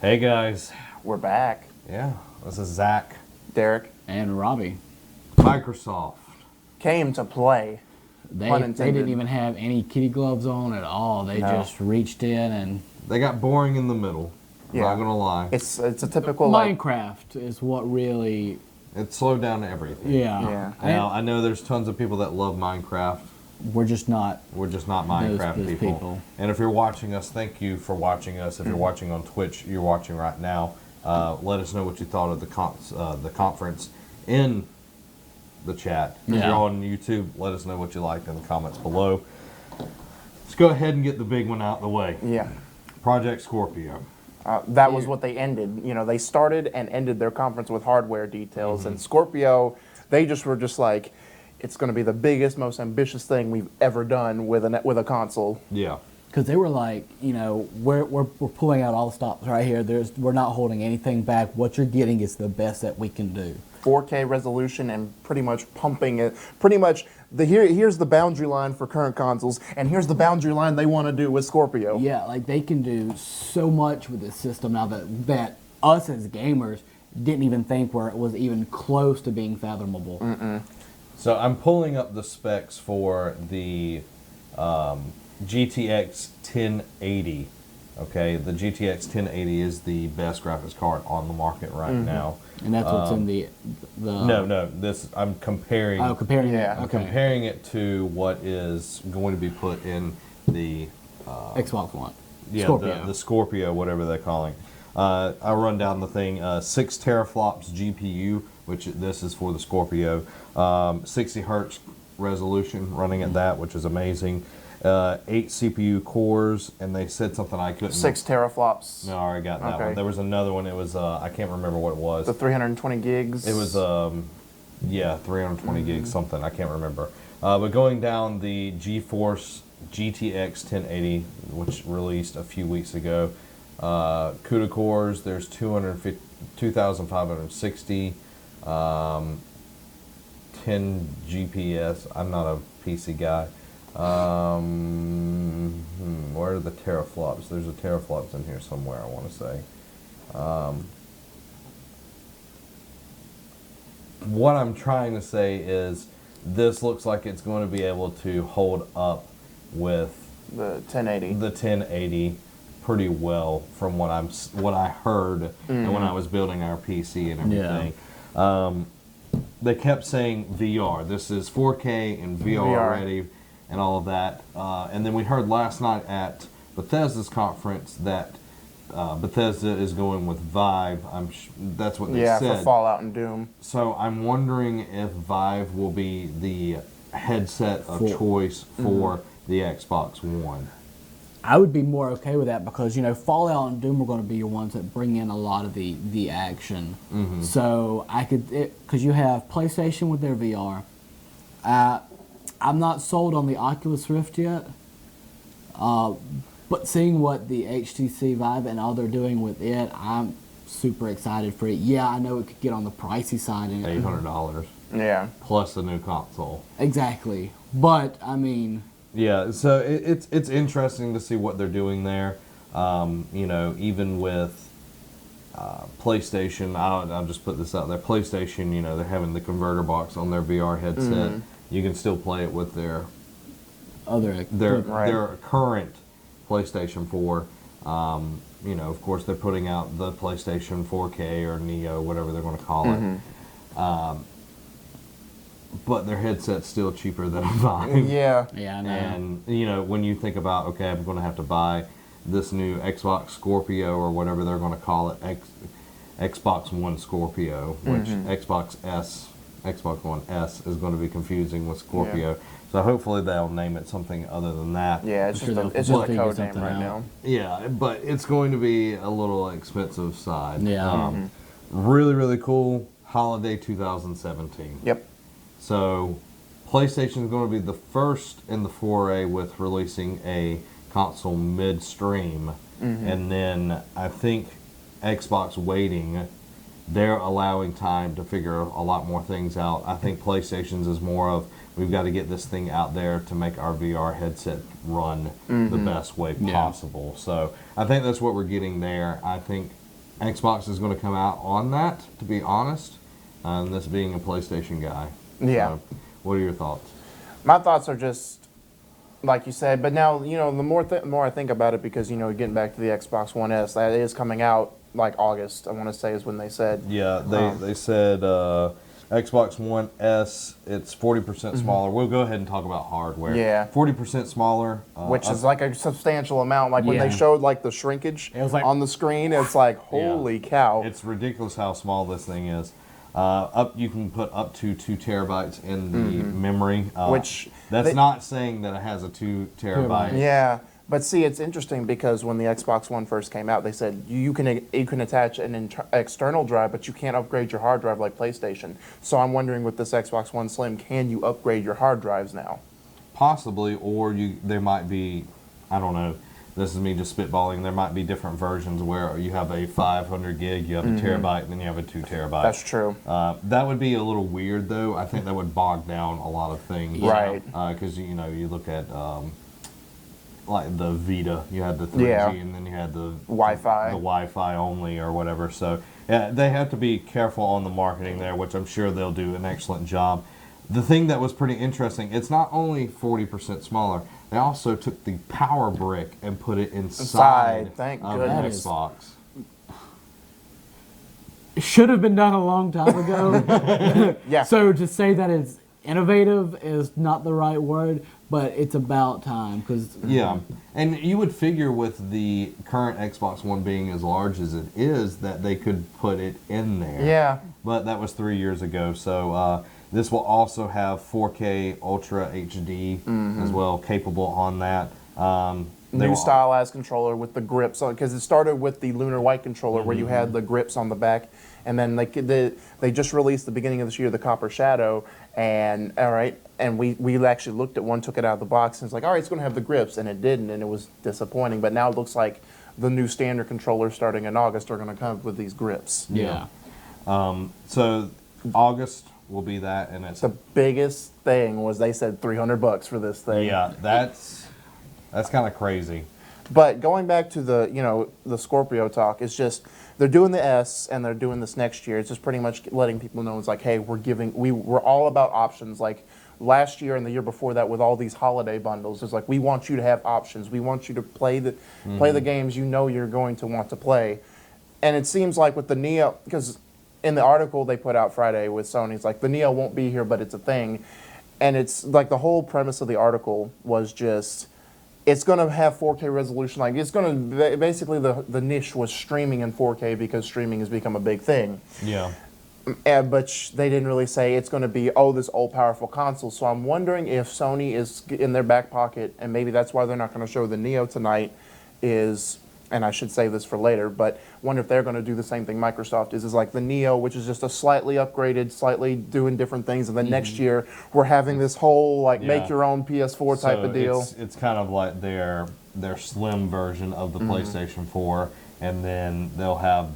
Hey guys. We're back. Yeah, this is Zach. Derek And Robbie. Microsoft. came to play. They Pun didn't intended. even have any kitty gloves on at all. They No. just reached in and They got boring in the middle. Yeah. Not gonna lie. It's a typical like Minecraft is what really, It slowed down everything. yeah. Now I know there's tons of people that love Minecraft. We're just not. We're just not Minecraft those people. people. And if you're watching us, thank you for watching us. If you're watching on Twitch, you're watching right now. Let us know what you thought of the conference in the chat. If Yeah. you're on YouTube, let us know what you liked in the comments below. Let's go ahead and get the big one out of the way. yeah. Project Scorpio. That was what they ended. You know, they started and ended their conference with hardware details, and Scorpio, they just were just like, it's going to be the biggest, most ambitious thing we've ever done with a console. Yeah. Because they were like, we're pulling out all the stops right here. We're not holding anything back. What you're getting is the best that we can do. 4K resolution and pretty much pumping it. Pretty much, here's the boundary line for current consoles, and here's the boundary line they want to do with Scorpio. Yeah, like they can do so much with this system now that us as gamers didn't even think where it was even close to being fathomable. So I'm pulling up the specs for the GTX 1080. Okay, the GTX 1080 is the best graphics card on the market right now. And that's what's in the No, this I'm comparing. Oh, comparing Yeah. it. I'm Okay. comparing it to what is going to be put in the Xbox One. yeah Scorpio. The Scorpio, whatever they're calling. I'll run down the thing. 6 teraflops GPU, which this is for the Scorpio. 60 hertz resolution running at that, which is amazing. 8 CPU cores, and they said something I couldn't. 6 teraflops. No, I already got that Okay. one. There was another one. It was I can't remember what it was. The 320 gigs. It was 320 gigs something. I can't remember. But going down the GeForce GTX 1080, which released a few weeks ago. CUDA cores. There's 2,560. 10 GPS. I'm not a PC guy. Where are the teraflops? There's a teraflops in here somewhere, I want to say. What I'm trying to say is this looks like it's going to be able to hold up with the 1080. the 1080 pretty well from what I heard and when I was building our PC and everything. They kept saying VR. This is 4K and VR ready and all of that. And then we heard last night at Bethesda's conference that Bethesda is going with Vive. That's what they said. For Fallout and Doom. So I'm wondering if Vive will be the headset of choice for the Xbox One. I would be more okay with that because Fallout and Doom are going to be your ones that bring in a lot of the action. So I could because you have PlayStation with their VR. I'm not sold on the Oculus Rift yet, but seeing what the HTC Vive and all they're doing with it, I'm super excited for it. Yeah, I know it could get on the pricey side. And $800 Yeah. plus the new console. Exactly, but I mean. Yeah, so it's interesting to see what they're doing there. Even with PlayStation, I'll just put this out there. PlayStation, they're having the converter box on their VR headset. You can still play it with their current PlayStation 4. Of course, they're putting out the PlayStation 4K or Neo, whatever they're going to call it. But their headset's still cheaper than a Vive. Yeah. Yeah, I know. And, when you think about, okay, I'm going to have to buy this new Xbox Scorpio or whatever they're going to call it, Xbox One Scorpio, which Xbox One S is going to be confusing with Scorpio. So hopefully they'll name it something other than that. Yeah, it's I'm just sure a they'll code name something right out. now. Yeah, but it's going to be a little expensive side. Yeah. Really, really cool. Holiday 2017. Yep. So PlayStation is going to be the first in the foray with releasing a console midstream. And then I think Xbox waiting, they're allowing time to figure a lot more things out. I think PlayStation's is more of, we've got to get this thing out there to make our VR headset run the best way possible. So I think that's what we're getting there. I think Xbox is going to come out on that, to be honest. And this being a PlayStation guy. Yeah. So, what are your thoughts? My thoughts are just like you said, but now the more I think about it, because getting back to the Xbox One S, that is coming out like August. I want to say is when they said. Yeah, they said Xbox One S, it's 40% smaller. We'll go ahead and talk about hardware. Yeah. 40% smaller. Which is like a substantial amount. Like when Yeah. they showed like the shrinkage It was like- on the screen, it's like holy cow. It's ridiculous how small this thing is. You can put up to 2 terabytes in the memory. Which that's they- not saying that it has a 2 terabyte. Yeah, but see, it's interesting because when the Xbox One first came out, they said you can attach an external drive, but you can't upgrade your hard drive like PlayStation. So I'm wondering with this Xbox One Slim, can you upgrade your hard drives now? Possibly, or there might be, I don't know. This is me just spitballing. There might be different versions where you have a 500 gig, you have a terabyte, and then you have a 2 terabyte. That's true. That would be a little weird, though. I think that would bog down a lot of things. Right. Because, you look at, like the Vita, you had the 3G, Yeah. and then you had the Wi-Fi. the Wi-Fi only or whatever. So, yeah, they have to be careful on the marketing there, which I'm sure they'll do an excellent job. The thing that was pretty interesting, it's not only 40% smaller, they also took the power brick and put it inside Thank of goodness. the Xbox. It should have been done a long time ago. Yeah. So to say that it's innovative is not the right word, but it's about time because Yeah, and you would figure with the current Xbox One being as large as it is that they could put it in there. Yeah. But that was 3 years ago, so this will also have 4K Ultra HD as well, capable on that. They New will- stylized controller with the grips on, because it started with the Lunar White controller where you had the grips on the back, and then they just released the beginning of this year the Copper Shadow, and we actually looked at one, took it out of the box, and it's like, all right, it's going to have the grips, and it didn't, and it was disappointing. But now it looks like the new standard controllers starting in August are going to come with these grips. yeah. So August will be that, and it's The biggest thing was they said $300 for this thing. yeah, that's kind of crazy. But going back to the Scorpio talk, it's just they're doing the S and they're doing this next year. It's just pretty much letting people know it's like, hey, we're all about options. Like last year and the year before that with all these holiday bundles, it's like we want you to have options. We want you to play the games you're going to want to play. And it seems like with the Neo, because in the article they put out Friday with Sony, it's like the Neo won't be here, but it's a thing. And it's like the whole premise of the article was just it's going to have 4K resolution. Like it's going to basically the niche was streaming in 4K because streaming has become a big thing. Yeah. But they didn't really say it's going to be this all-powerful console. So I'm wondering if Sony is in their back pocket, and maybe that's why they're not going to show the Neo tonight. And I should save this for later, but wonder if they're going to do the same thing Microsoft is like the Neo, which is just a slightly upgraded, slightly doing different things, and then next year we're having this whole make your own PS4 type of deal. It's kind of like their slim version of the PlayStation 4, and then they'll have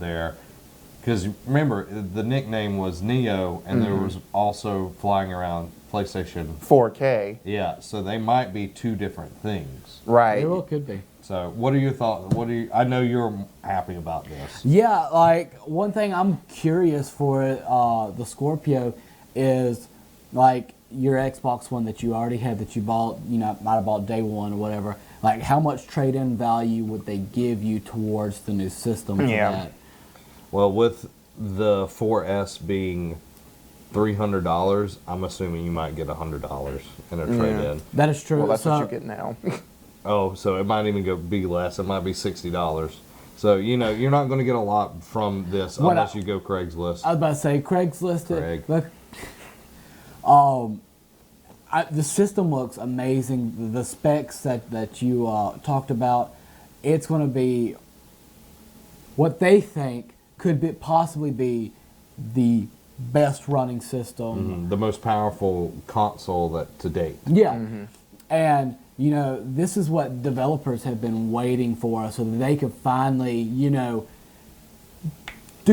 because remember the nickname was Neo, and there was also flying around PlayStation 4K, Yeah, so they might be two different things. right? It well could be. So, what are your thoughts? I know you're happy about this. Yeah, like one thing I'm curious for the Scorpio is like your Xbox One that you already had that you bought, might have bought day one or whatever. Like how much trade-in value would they give you towards the new system? For Yeah. that? Well, with the 4S being $300, I'm assuming you might get $100 in a trade-in. That is true. Well, that's what So- you get now. Oh, so it might even be less. It might be $60. So you're not going to get a lot from this What unless you go Craigslist. I was about to say Craigslist. Craig. Look, the system looks amazing. The specs that you talked about, it's going to be what they think could possibly be the best running system. The most powerful console to date. Yeah, and this is what developers have been waiting for, so that they could finally do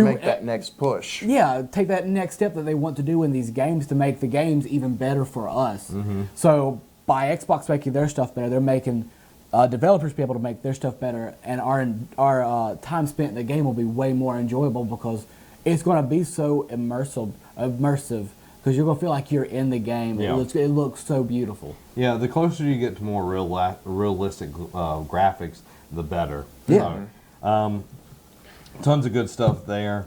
Make that next push. Yeah, take that next step that they want to do in these games to make the games even better for us. So by Xbox making their stuff better, they're making developers be able to make their stuff better, and our time spent in the game will be way more enjoyable because it's going to be so immersive because you're going to feel like you're in the game. Yeah. It looks so beautiful. Yeah, the closer you get to more realistic graphics, the better. Yeah. So, tons of good stuff there.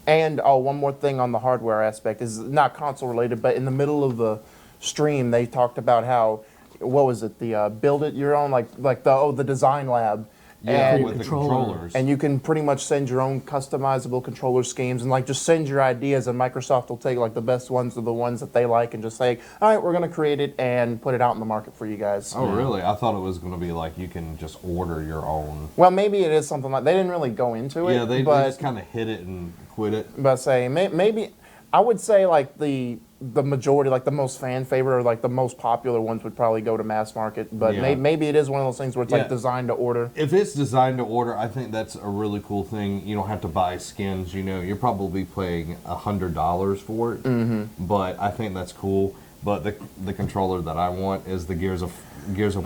And one more thing on the hardware aspect is not console related, but in the middle of the stream they talked about how, what was it, the build it your own, like the design lab. Yeah, and, with the controller. controllers. and you can pretty much send your own customizable controller schemes and like just send your ideas, and Microsoft will take like the best ones or the ones that they like and just say, all right, we're going to create it and put it out in the market for you guys. Oh, really? I thought it was going to be like you can just order your own. Well, maybe it is something like, they didn't really go into it. Yeah, they but, just kind of hit it and quit it. but say maybe I would say like the majority, like the most fan favorite or like the most popular ones would probably go to mass market. But Yeah. maybe it is one of those things where it's Yeah. like designed to order. If it's designed to order, I think that's a really cool thing. You don't have to buy skins. You know, you're probably paying $100 for it. Mm-hmm. But I think that's cool. But the controller that I want is the Gears of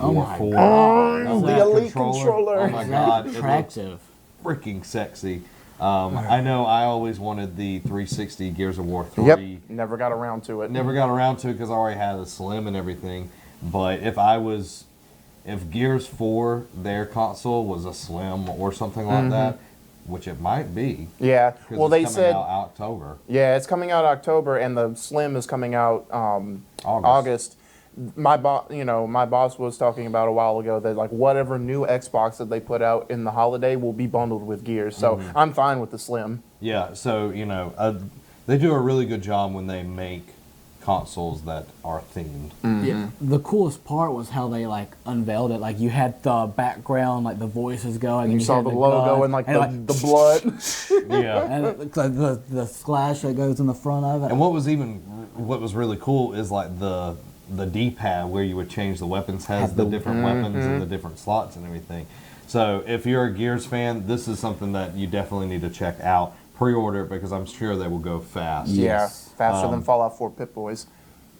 War my 4. Oh, the That Elite controller. Oh my god, it looks Attractive. freaking sexy. I know I always wanted the 360 Gears of War 3. Yep. Never got around to it. Never got around to it because I already had a Slim and everything. But if Gears 4, their console was a Slim or something like that, which it might be. Yeah. 'Cause Mm-hmm. Well, it's they coming said out October. yeah, it's coming out October, and the Slim is coming out August. My boss was talking about a while ago that like whatever new Xbox that they put out in the holiday will be bundled with Gears. So I'm fine with the Slim. Yeah, so they do a really good job when they make consoles that are themed. Yeah. The coolest part was how they like unveiled it. Like you had the background, like the voices going. You saw had the logo gun, and like the blood. Yeah. and the splash that goes in the front of it. And what was really cool is like the D-pad where you would change the weapons has the different weapons and the different slots and everything. So if you're a Gears fan, this is something that you definitely need to check out. Pre-order it because I'm sure they will go fast. Yeah, faster than Fallout 4 Pip-Boys.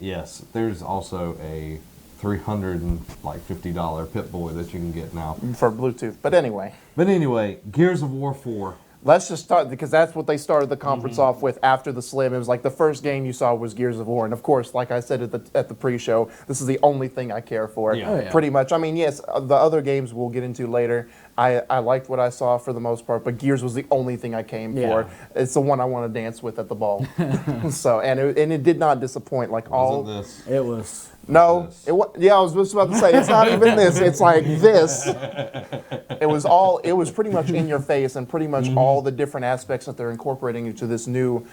Yes, there's also a $350 Pip-Boy that you can get now. For Bluetooth. But anyway, But anyway, Gears of War 4. let's just start because that's what they started the conference off with after the Slim. It was like the first game you saw was Gears of War, and of course, like I said at the pre-show, this is the only thing I care for. Yeah. Oh, yeah. Pretty much. I mean, yes, the other games we'll get into later. I liked what I saw for the most part, but Gears was the only thing I came Yeah. for. It's the one I want to dance with at the ball. So and it did not disappoint. Like all. Wasn't this? It was. No, This. it was. Yeah, I was just about to say it's not even this. It's like this. It was all. It was pretty much in your face, and pretty much all the different aspects that they're incorporating into this new.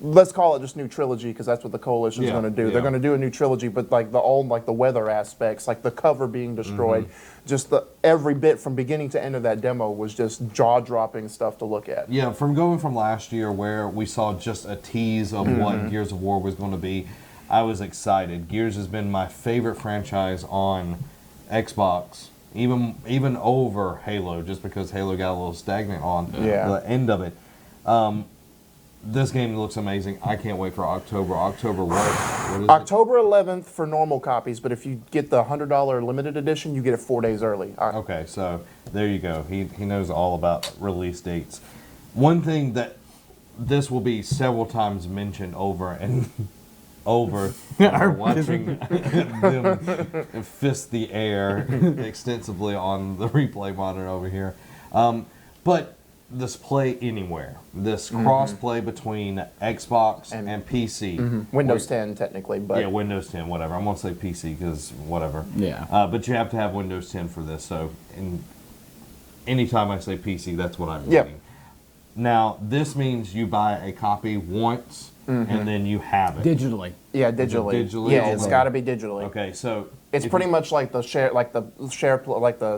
Let's call it just new trilogy because that's what the coalition's Yeah, going to do. yeah. They're going to do a new trilogy, but like the weather aspects, like the cover being destroyed, just every bit from beginning to end of that demo was just jaw-dropping stuff to look at. Yeah, from going from last year where we saw just a tease of what Gears of War was going to be, I was excited. Gears has been my favorite franchise on Xbox, even over Halo, just because Halo got a little stagnant on the end of it. This game looks amazing. I can't wait for October. October what? What is October 11th for normal copies, but if you get the $100 limited edition, you get it 4 days early. it? Okay, so there you go. He knows all about release dates. One thing that this will be several times mentioned over and over. We're watching them fist the air extensively on the replay monitor over here. But this play anywhere, this cross-play between Xbox and PC. Windows 10 technically, but Yeah, Windows 10, whatever. I'm going to say PC because whatever. Yeah. But you have to have Windows 10 for this. So anytime I say PC, that's what I'm Yep. meaning. Now, this means you buy a copy once and then you have it. Digitally. yeah, digitally. digitally Yeah, it's only? got to be digitally. Okay, so It's if pretty you- much like the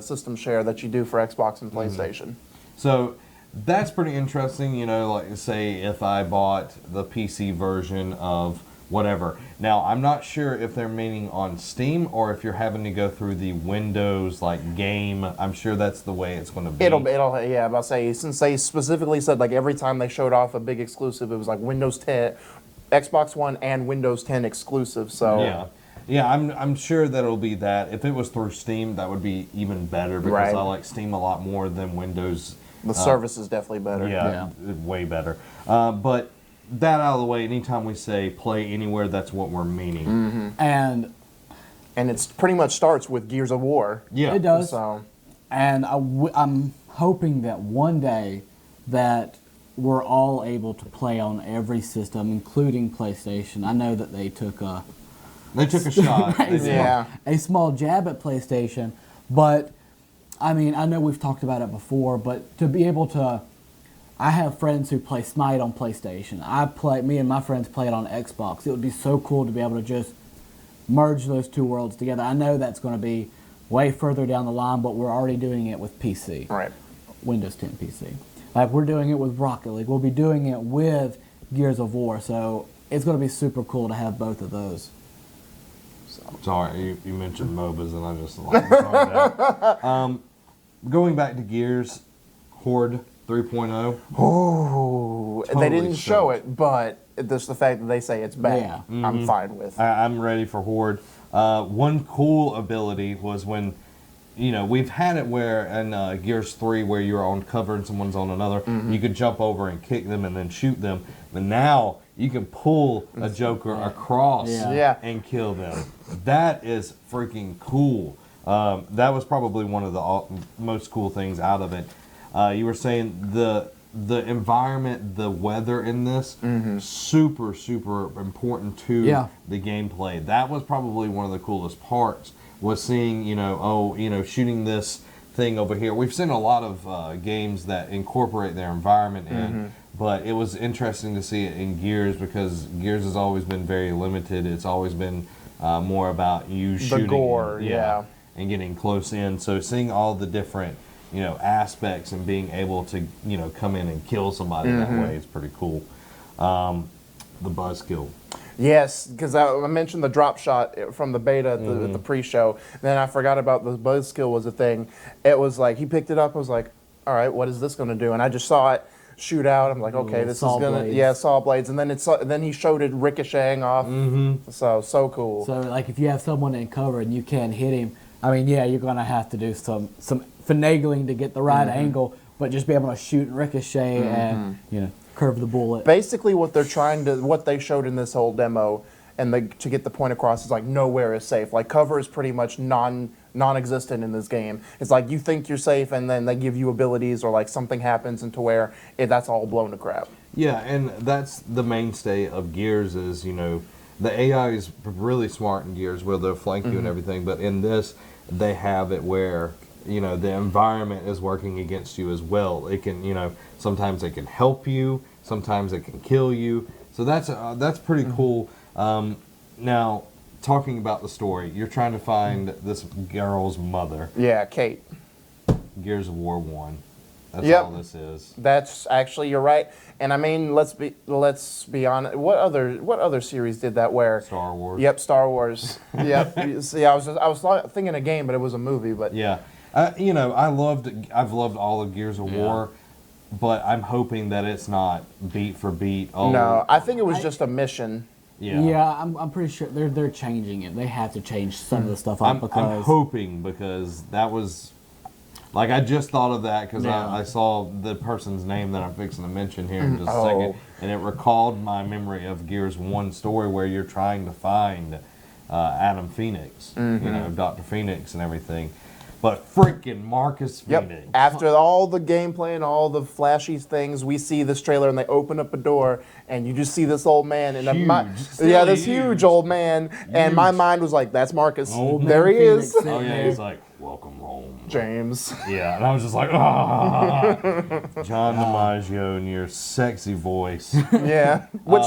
system share that you do for Xbox and PlayStation. So that's pretty interesting, you know, like say if I bought the PC version of whatever. Now, I'm not sure if they're meaning on Steam or if you're having to go through the Windows like game. I'm sure that's the way it's going to be. It'll yeah, about to say since they specifically said like every time they showed off a big exclusive, it was like Windows 10, Xbox One and Windows 10 exclusive. So Yeah. Yeah, I'm sure that it'll be that. If it was through Steam, that would be even better because Right. I like Steam a lot more than Windows. The service is definitely better. Yeah, way better. But that out of the way, anytime we say play anywhere, that's what we're meaning. And And it's pretty much starts with Gears of War. Yeah, it does. So And I'm hoping that one day that we're all able to play on every system, including PlayStation. I know that they took a They took a shot. They did. Yeah. a small jab at PlayStation, but I mean, I know we've talked about it before, but to be able to, I have friends who play Smite on PlayStation. Me and my friends play it on Xbox. It would be so cool to be able to just merge those two worlds together. I know that's going to be way further down the line, but we're already doing it with PC. right. Windows 10 PC. Like we're doing it with Rocket League. We'll be doing it with Gears of War. So it's going to be super cool to have both of those. Sorry, you mentioned MOBAs, and I just like that. Going back to Gears, Horde 3.0. Ooh, Totally they didn't show stoked. it, but just the fact that they say it's bad, Yeah. I'm fine with. I'm ready for Horde. One cool ability was when, we've had it where in Gears 3 where you're on cover and someone's on another, you could jump over and kick them and then shoot them. But now you can pull a Joker across Yeah. and kill them. That is freaking cool. That was probably one of the most cool things out of it. You were saying the environment, the weather in this, super, super important to Yeah. the gameplay. That was probably one of the coolest parts, was seeing, shooting this thing over here. We've seen a lot of games that incorporate their environment in, but it was interesting to see it in Gears because Gears has always been very limited. It's always been more about you shooting. gore, and, yeah. and getting close in. So seeing all the different aspects and being able to come in and kill somebody that way is pretty cool. The buzzkill. Yes, because I mentioned the drop shot from the beta at the pre-show. Then I forgot about the buzzkill was a thing. It was like he picked it up. I was like, all right, what is this going to do? And I just saw it shoot out. I'm like, okay, this is saw gonna blades. saw blades. And then then he showed it ricocheting off. So cool. So like if you have someone in cover and you can't hit him, I mean, yeah, you're going to have to do some finagling to get the right angle, but just be able to shoot and ricochet and curve the bullet. Basically, what they showed in this whole demo, and to get the point across is like nowhere is safe. Like cover is pretty much non-existent in this game. It's like you think you're safe, and then they give you abilities, or like something happens into where that's all blown to crap. Yeah, and that's the mainstay of Gears is, the AI is really smart in Gears where they'll flank you and everything, but in this, they have it where, the environment is working against you as well. It can, sometimes it can help you, sometimes it can kill you. So that's pretty cool. Now, talking about the story, you're trying to find this girl's mother. Yeah, Kate. Gears of War 1. That's Yep. all this is. That's actually, you're right. And I mean, let's be honest. What other series did that? Where Star Wars. Yep, Star Wars. Yep. See, I was thinking a game, but it was a movie. But Yeah. I've loved all of Gears of War, but I'm hoping that it's not beat for beat. Oh, no, I think it was just a mission. yeah. I'm pretty sure they're changing it. They have to change some of the stuff up I'm because hoping because that was, like, I just thought of that because Yeah. I saw the person's name that I'm fixing to mention here in just a Oh. second, and it recalled my memory of Gears 1 story where you're trying to find Adam Phoenix, Dr. Phoenix and everything. But freaking Marcus Yep. Phoenix. After all the gameplay and all the flashy things, we see this trailer and they open up a door and you just see this old man and Huge. this huge old man. And my mind was like, "That's Marcus. Old there man he is." Phoenix. Oh yeah, he's like, welcome home. James. Yeah, and I was just like, ah, John DiMaggio and your sexy voice. Yeah. Which,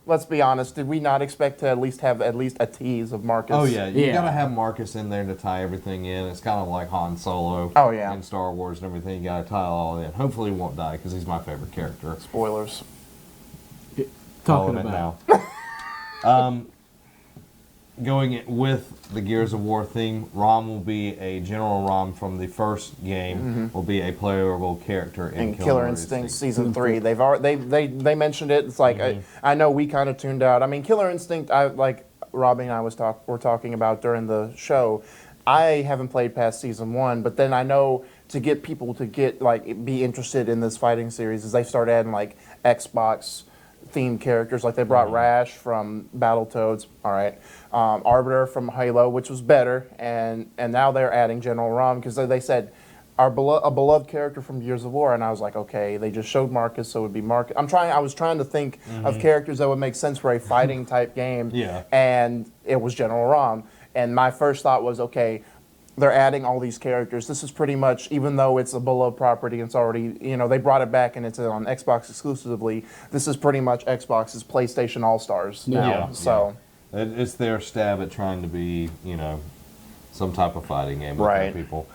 let's be honest, did we not expect to have at least a tease of Marcus? Oh yeah, you Yeah. gotta have Marcus in there to tie everything in. It's kind of like Han Solo. Oh, yeah. In Star Wars and everything, you gotta tie it all in. Hopefully, he won't die because he's my favorite character. Spoilers. talking Calling it about now. Going with the Gears of War theme, Rom will be a General Rom from the first game. Will be a playable character in And Killer Instinct Season 3. They mentioned it. It's like, I know we kind of tuned out. I mean, Killer Instinct, Robbie and I were talking about during the show. I haven't played past season 1, but then I know to get people to be interested in this fighting series is they start adding like Xbox themed characters. Like they brought Rash from Battletoads, all right, Arbiter from Halo, which was better, and now they're adding General Rom because they said a beloved character from Gears of War, and I was like, okay, they just showed Marcus, so it would be Marcus. I was trying to think of characters that would make sense for a fighting type game, Yeah. and it was General Rom. And my first thought was, okay, they're adding all these characters. This is pretty much, even though it's a beloved property, it's already, they brought it back and it's on Xbox exclusively. This is pretty much Xbox's PlayStation All-Stars now. Yeah, So, It's their stab at trying to be, some type of fighting game with Right. other people.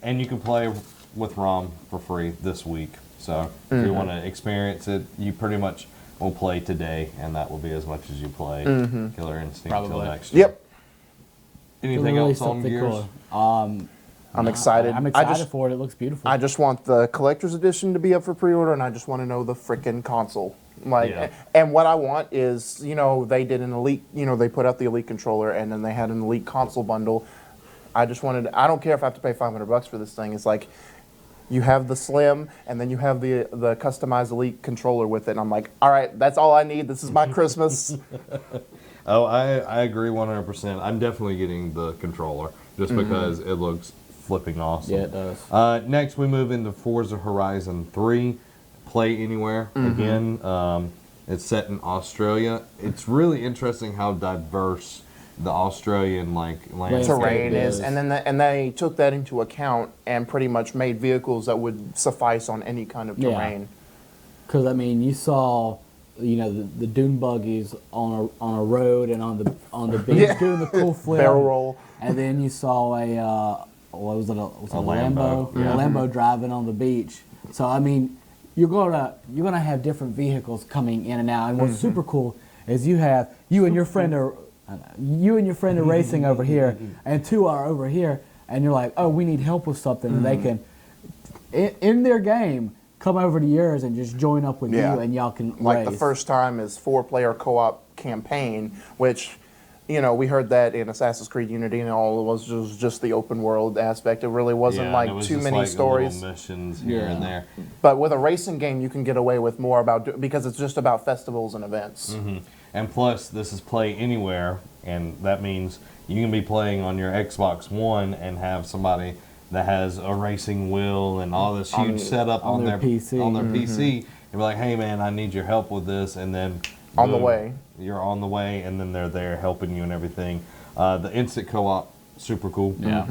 And you can play with ROM for free this week. So if you want to experience it, you pretty much will play today, and that will be as much as you play Killer Instinct until Probably. next year. yep, Anything Really else on something Gears? cool. I'm excited. I'm I excited just, for it. It looks beautiful. I just want the collector's edition to be up for pre-order, and I just want to know the frickin' console. Yeah. And what I want is, they did an Elite, they put out the Elite controller, and then they had an Elite console bundle. I don't care if I have to pay $500 for this thing. It's like, you have the Slim, and then you have the customized Elite controller with it. And I'm like, all right, that's all I need. This is my Christmas. Oh, I agree 100%. I'm definitely getting the controller just because it looks flipping awesome. Yeah, it does. Next, we move into Forza Horizon 3, Play Anywhere. Again, it's set in Australia. It's really interesting how diverse the Australian landscape Terrain is, is. and then and they took that into account and pretty much made vehicles that would suffice on any kind of Yeah. terrain. Because you saw, the dune buggies on a road and on the beach Yeah. doing the cool flip, Barrel roll. and then you saw what was it? Was it a Lambo, Lambo? yeah. A Lambo driving on the beach. So you're gonna have different vehicles coming in and out. And what's super cool is you and your friend are racing over here, and two are over here, and you're like, oh, we need help with something, and they can, in their game, come over to yours and just join up with Yeah. you, and y'all can Like race. the first time is 4-player co-op campaign, which, we heard that in Assassin's Creed Unity, and all it was just the open world aspect. It really wasn't Yeah, and it was too just many like stories. little missions here and Yeah. there. But with a racing game, you can get away with more because it's just about festivals and events. And plus, this is Play Anywhere, and that means you can be playing on your Xbox One and have somebody that has a racing wheel and all this huge setup on on their PC. on their PC, and be like, "Hey, man, I need your help with this," and then On the boom, way. you're on the way, and then they're there helping you and everything. The instant co-op, super cool. Yeah.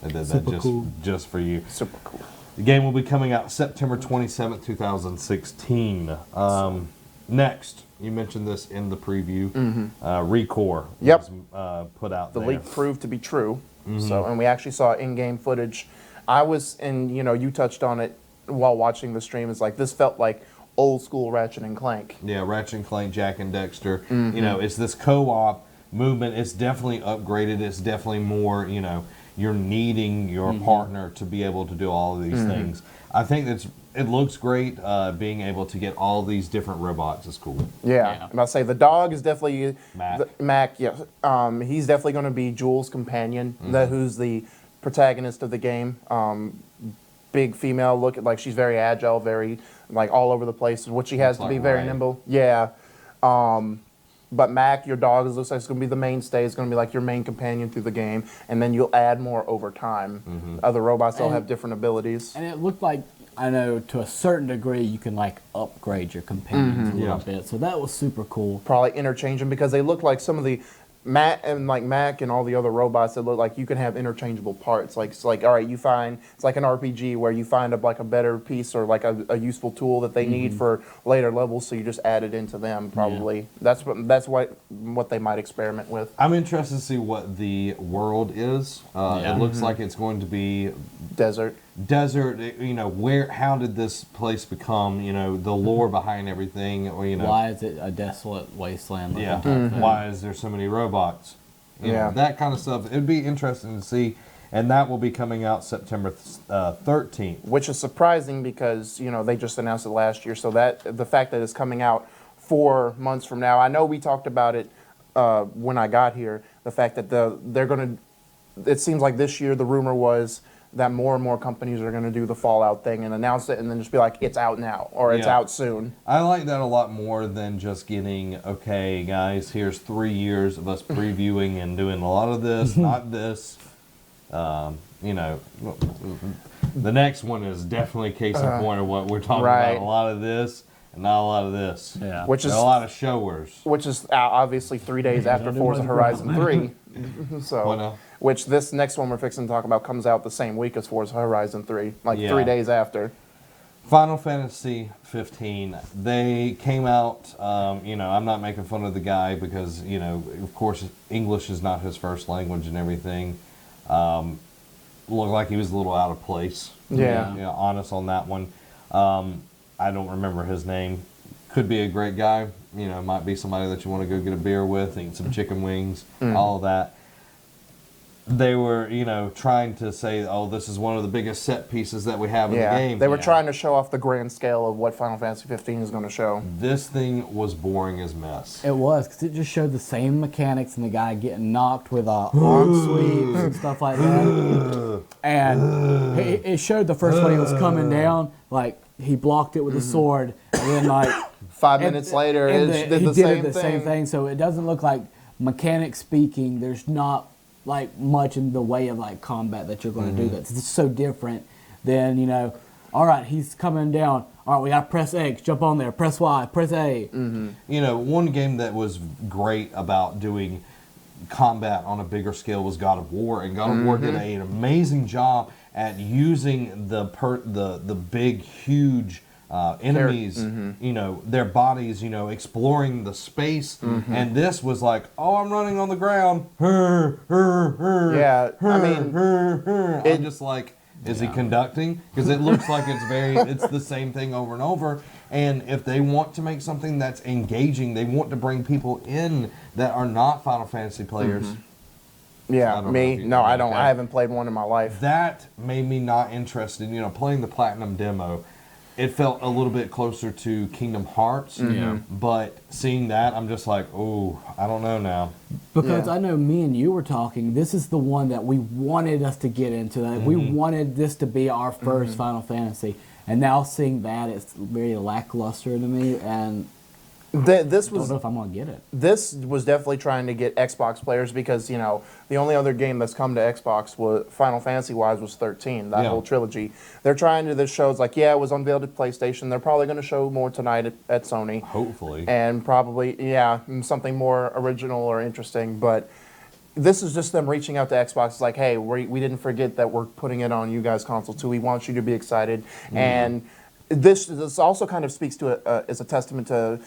I did that Super cool. just for you. Super cool. The game will be coming out September 27th, 2016. Next, you mentioned this in the preview. Recore Yep. was put out The there. leak proved to be true. So, and we actually saw in-game footage. You touched on it while watching the stream. It's like, this felt like old school Ratchet and Clank. Yeah, Ratchet and Clank, Jack and Dexter. It's this co-op movement. It's definitely upgraded. It's definitely more, you're needing your partner to be able to do all of these things. I think it looks great. Being able to get all these different robots is cool. Yeah. And I'll say the dog is definitely Mac. Mac, yeah. He's definitely going to be Jules' companion, who's the protagonist of the game. Big female, look like she's very agile, very like all over the place, which she has Looks to be like very Ryan. nimble. Yeah. But Mac, your dog, looks like it's going to be the mainstay. It's going to be like your main companion through the game, and then you'll add more over time. Other robots, they'll And- have different abilities. And it looked like, I know to a certain degree, you can upgrade your companions a little Yeah. bit. So that was super cool. Probably interchange them because they look like some of the Mac and all the other robots that look like you can have interchangeable parts. Like it's like, all right, it's like an RPG where you find a better piece or like a useful tool that they need for later levels, so you just add it into them. Probably that's what they might experiment with. I'm interested to see what the world is. Yeah. It looks like it's going to be Desert. desert. How did this place become? The lore behind everything. Or Why is it a desolate wasteland? looking Yeah. type thing? Why is there so many robots? Yeah. That kind of stuff. It'd be interesting to see, and that will be coming out September 13th. Which is surprising because they just announced it last year. So that the fact that it's coming out 4 months from now, I know we talked about it when I got here, the fact that they're going to, it seems like this year the rumor was that more and more companies are going to do the Fallout thing and announce it and then just be like, it's out now or it's Yeah. out soon. I like that a lot more than just getting, okay, guys, here's 3 years of us previewing and doing a lot of this, not this. You know, the next one is definitely case in point of what we're talking Right. about. A lot of this and not a lot of this. Yeah. Which is And a lot of showers. which is obviously 3 days after don't do Forza much Horizon 3. So, What now? which this next one we're fixing to talk about comes out the same week as Forza Horizon 3, like Yeah. 3 days after. Final Fantasy 15. They came out. You know, I'm not making fun of the guy because, you know, of course, English is not his first language and everything. Looked like he was a little out of place. Yeah. You know, honest on that one. I don't remember his name. Could be a great guy. You know, might be somebody that you want to go get a beer with, eat some chicken wings, all of that. They were, you know, trying to say, oh, this is one of the biggest set pieces that we have in the game. They were trying to show off the grand scale of what Final Fantasy 15 is going to show. This thing was boring as mess. It was, because it just showed the same mechanics and the guy getting knocked with arm sweeps and stuff like that. And it showed the first one he was coming down, like he blocked it with a sword, and then like 5 minutes later, and it did he the did same same thing. So it doesn't look like, mechanics speaking, there's not like much in the way of like combat that you're going to do. That's it's so different than, you know, all right, he's coming down. All right, we got to press X, jump on there, press Y, press A. You know, one game that was great about doing combat on a bigger scale was God of War, and God of War did an amazing job at using the big, huge enemies, you know, their bodies, you know, exploring the space. And this was like, oh, I'm running on the ground. Yeah, I mean, I'm just like, is he conducting? Because it looks like it's the same thing over and over. And if they want to make something that's engaging, they want to bring people in that are not Final Fantasy players. yeah, I don't know me? if you- No, I don't. okay. I haven't played one in my life. That made me not interested. You know, playing the Platinum demo, it felt a little bit closer to Kingdom Hearts. Yeah. But seeing that, I'm just like, oh, I don't know now. Because Yeah. I know me and you were talking, this is the one that we wanted us to get into. Like, we wanted this to be our 1st Final Fantasy. And now seeing that, it's very lackluster to me, and This I don't was know if I'm going to get it. this was definitely trying to get Xbox players because, you know, the only other game that's come to Xbox was Final Fantasy wise was 13, that Yeah. whole trilogy. They're trying to this show. It's like, yeah, it was unveiled at PlayStation. They're probably going to show more tonight at Sony. Hopefully. And probably, yeah, something more original or interesting. But this is just them reaching out to Xbox. It's like, hey, we didn't forget that we're putting it on you guys' console too. We want you to be excited. And this also kind of speaks to is a testament to.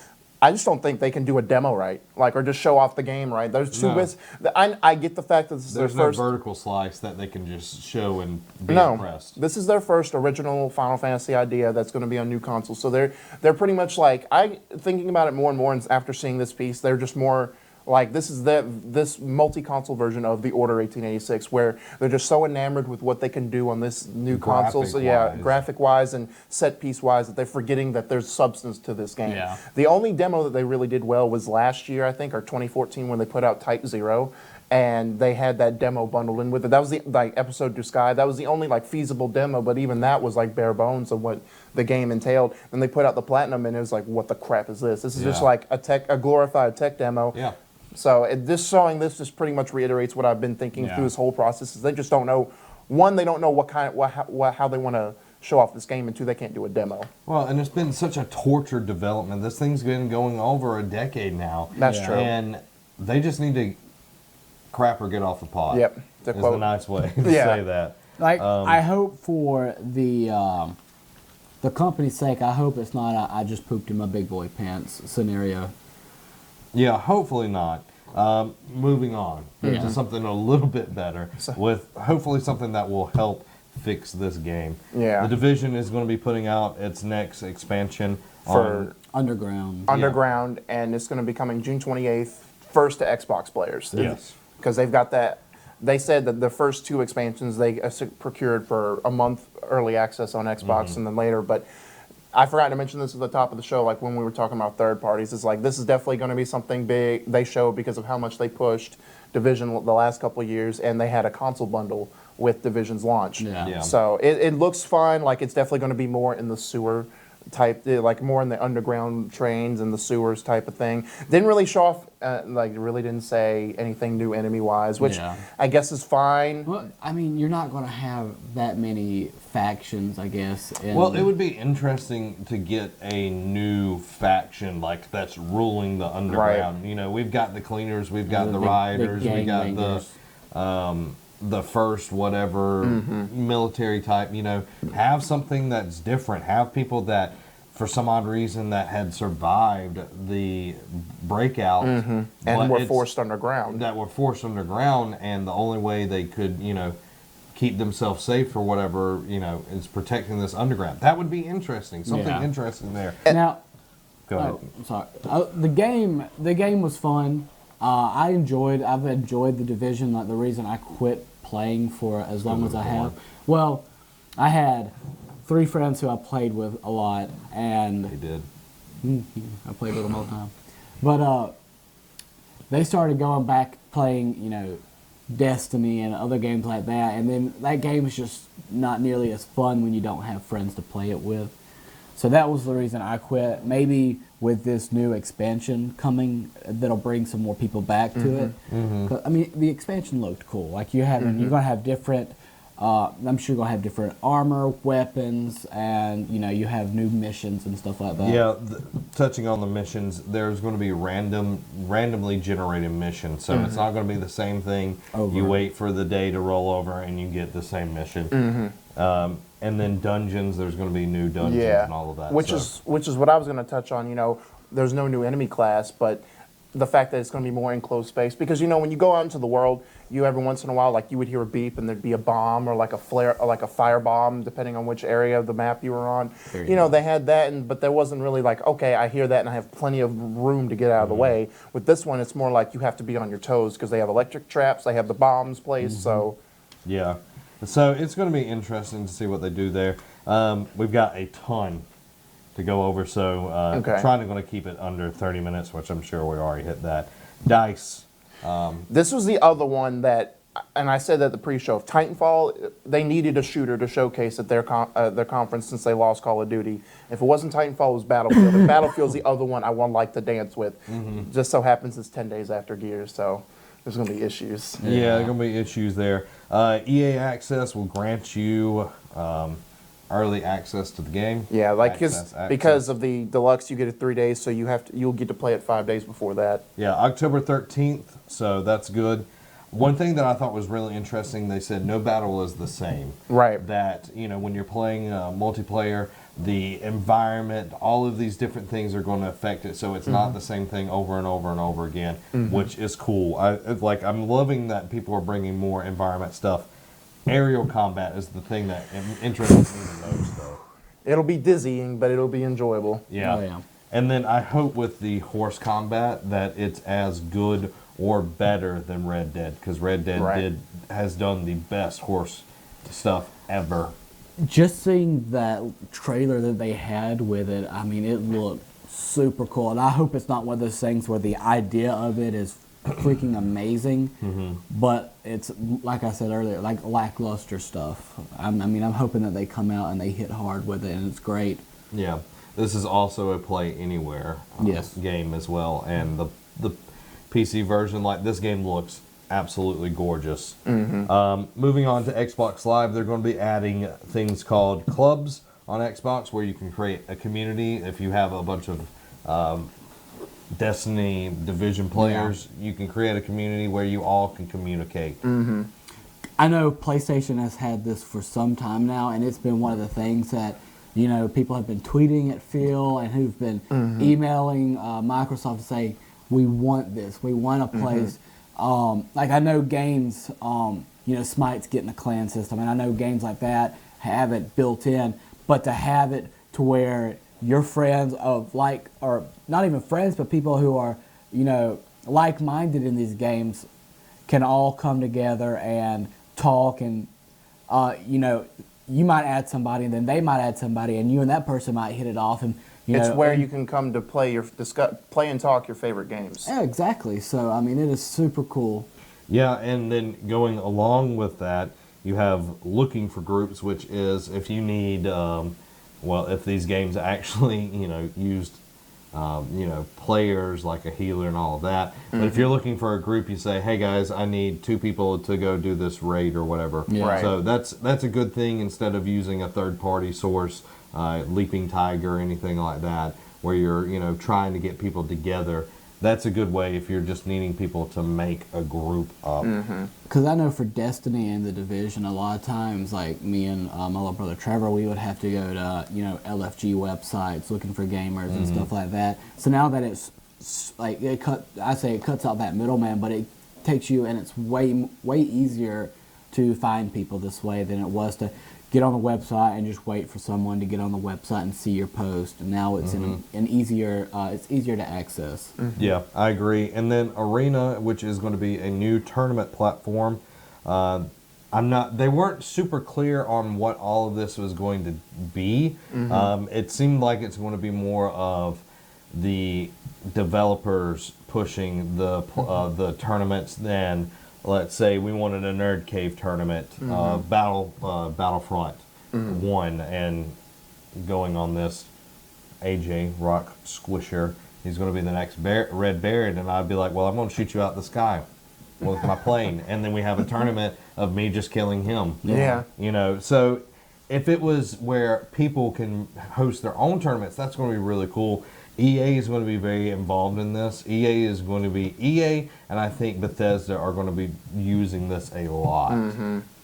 I just don't think they can do a demo right, like, or just show off the game right. There's two No. bits. I get the fact that this is There's their no first. vertical slice that they can just show and be No, impressed. this is their first original Final Fantasy idea that's going to be on new consoles. So they're pretty much like thinking about it more and more, and after seeing this piece, they're just more like this is this multi-console version of the Order 1886, where they're just so enamored with what they can do on this new console. So yeah, Graphic-wise. graphic-wise and set piece-wise, that they're forgetting that there's substance to this game. Yeah. The only demo that they really did well was last year, I think, or 2014, when they put out Type 0. And they had that demo bundled in with it. That was the episode to Sky. That was the only feasible demo, but even that was bare bones of what the game entailed. Then they put out the Platinum, and it was like, what the crap is this? This is just Yeah. like a glorified tech demo. Yeah. So showing this just pretty much reiterates what I've been thinking Yeah. through this whole process. Is they just don't know. One, they don't know how they want to show off this game, and two, they can't do a demo. Well, and it's been such a tortured development. This thing's been going over a decade now. That's Yeah. true. And they just need to crap or get off the pot. Yep, to Is the quote. nice way to Yeah. say that. Like, I hope for the company's sake, I hope it's not a I just pooped in my big boy pants scenario. Yeah, hopefully not. Moving on Yeah. to something a little bit better, with hopefully something that will help fix this game. Yeah. The Division is going to be putting out its next expansion For Underground. Underground, and it's going to be coming June 28th, first to Xbox players. Yes. Because they've got that. They said that the first two expansions they procured for a month early access on Xbox and then later, but I forgot to mention this at the top of the show, like when we were talking about third parties. It's like, this is definitely going to be something big they showed because of how much they pushed Division the last couple of years, and they had a console bundle with Division's launch. Yeah. So it looks fun. Like, it's definitely going to be more in the sewer type, like more in the underground trains and the sewers type of thing. Didn't really show off, like really didn't say anything new enemy wise, which Yeah. I guess is fine. Well, I mean, you're not going to have that many factions, I guess. Well, it would be interesting to get a new faction like that's ruling the underground. You know, we've got the cleaners, we've got the big rioters, we got gangbangers. The first whatever military type. You know, have something that's different. Have people that, for some odd reason, that had survived the breakout And but we're it's- forced underground. that were forced underground, and the only way they could, you know, keep themselves safe or whatever, you know, is protecting this underground. That would be interesting. Something Yeah. interesting there. Now, Go ahead. oh, I'm sorry. The game was fun. I've enjoyed the Division. Like, the reason I quit playing for as long as I have. Well, I had 3 friends who I played with a lot, and They did. I played with them all the time. But they started going back playing, you know, Destiny and other games like that, and then that game is just not nearly as fun when you don't have friends to play it with. So that was the reason I quit. Maybe with this new expansion coming, that'll bring some more people back to it. 'Cause, I mean, the expansion looked cool. Like, you're gonna have different. I'm sure you're gonna have different armor, weapons, and you know, you have new missions and stuff like that. Yeah, touching on the missions, there's going to be randomly generated missions. So it's not going to be the same thing. Over. You wait for the day to roll over and you get the same mission. And then dungeons, there's going to be new dungeons and all of that. Which so. is what I was going to touch on. You know, there's no new enemy class, but the fact that it's going to be more enclosed space, because you know, when you go out into the world, you every once in a while, like, you would hear a beep and there'd be a bomb or like a flare or like a fire bomb, depending on which area of the map you were on. You know, they had that, but there wasn't really like, okay, I hear that and I have plenty of room to get out of the way. With this one, it's more like you have to be on your toes because they have electric traps, they have the bombs placed, so. Yeah. So it's going to be interesting to see what they do there. We've got a ton to go over, so Okay. trying to going to keep it under 30 minutes, which I'm sure we already hit that. DICE. This was the other one that, and I said that at the pre-show, Titanfall, they needed a shooter to showcase at their conference since they lost Call of Duty. If it wasn't Titanfall, it was Battlefield. And Battlefield's the other one I want like to dance with. Just so happens it's 10 days after Gears, so there's going to be issues. Yeah, there are going to be issues there. EA Access will grant you early access to the game. Yeah, like Access. because of the deluxe, you get it 3 days, so you'll get to play it 5 days before that. Yeah, October 13th, so that's good. One thing that I thought was really interesting, they said no battle is the same. Right. That, you know, when you're playing multiplayer, the environment, all of these different things are going to affect it, so it's not the same thing over and over and over again, which is cool. I'm loving that people are bringing more environment stuff. Aerial combat is the thing that interests me the most, though. It'll be dizzying, but it'll be enjoyable. Yeah. Oh, yeah. And then I hope with the horse combat that it's as good or better than Red Dead, because Red Dead has done the best horse stuff ever. Just seeing that trailer that they had with it, I mean, it looked super cool. And I hope it's not one of those things where the idea of it is freaking amazing, but it's, like I said earlier, like lackluster stuff. I mean, I'm hoping that they come out and they hit hard with it, and it's great. Yeah. This is also a play anywhere Yes. game as well. And the PC version, like, this game looks absolutely gorgeous. Moving on to Xbox Live, they're going to be adding things called clubs on Xbox, where you can create a community. If you have a bunch of Destiny Division players, you can create a community where you all can communicate. I know PlayStation has had this for some time now, and it's been one of the things that, you know, people have been tweeting at Phil and who've been emailing Microsoft to say, we want this. We want a place. Like, I know games, you know, Smite's getting a clan system, and I know games like that have it built in, but to have it to where your friends of like, or not even friends, but people who are, you know, like-minded in these games can all come together and talk and, you know, you might add somebody, and then they might add somebody, and you and that person might hit it off, and It's where and- you can come to play and talk your favorite games. Yeah, exactly. So I mean, it is super cool. Yeah, and then going along with that, you have looking for groups, which is if you need, if these games actually, used, players like a healer and all of that. But if you're looking for a group, you say, hey guys, I need 2 people to go do this raid or whatever. Yeah. Right. So that's a good thing instead of using a third-party source, Leaping Tiger or anything like that, where you're, trying to get people together. That's a good way if you're just needing people to make a group up. Because I know for Destiny and the Division, a lot of times, like me and my little brother Trevor, we would have to go to LFG websites looking for gamers and stuff like that. So now that it's like it cuts out that middleman, but it takes you, and it's way easier to find people this way than it was to get on the website and just wait for someone to get on the website and see your post. And now it's it's easier to access. Yeah, I agree. And then Arena, which is going to be a new tournament platform. They weren't super clear on what all of this was going to be. It seemed like it's going to be more of the developers pushing the tournaments than, let's say we wanted a Nerd Cave tournament, Battlefront 1, and going on this AJ Rock Squisher, he's going to be the next Red Baron, and I'd be like, well, I'm going to shoot you out the sky with my plane, and then we have a tournament of me just killing him. Yeah. So if it was where people can host their own tournaments, that's going to be really cool. EA is going to be very involved in this. EA, and I think Bethesda are going to be using this a lot.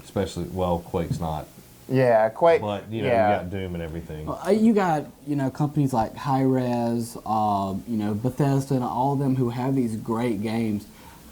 Especially, Quake's not. Yeah, quite. But, you yeah. got Doom and everything. You got, companies like Hi-Rez, Bethesda, and all of them who have these great games.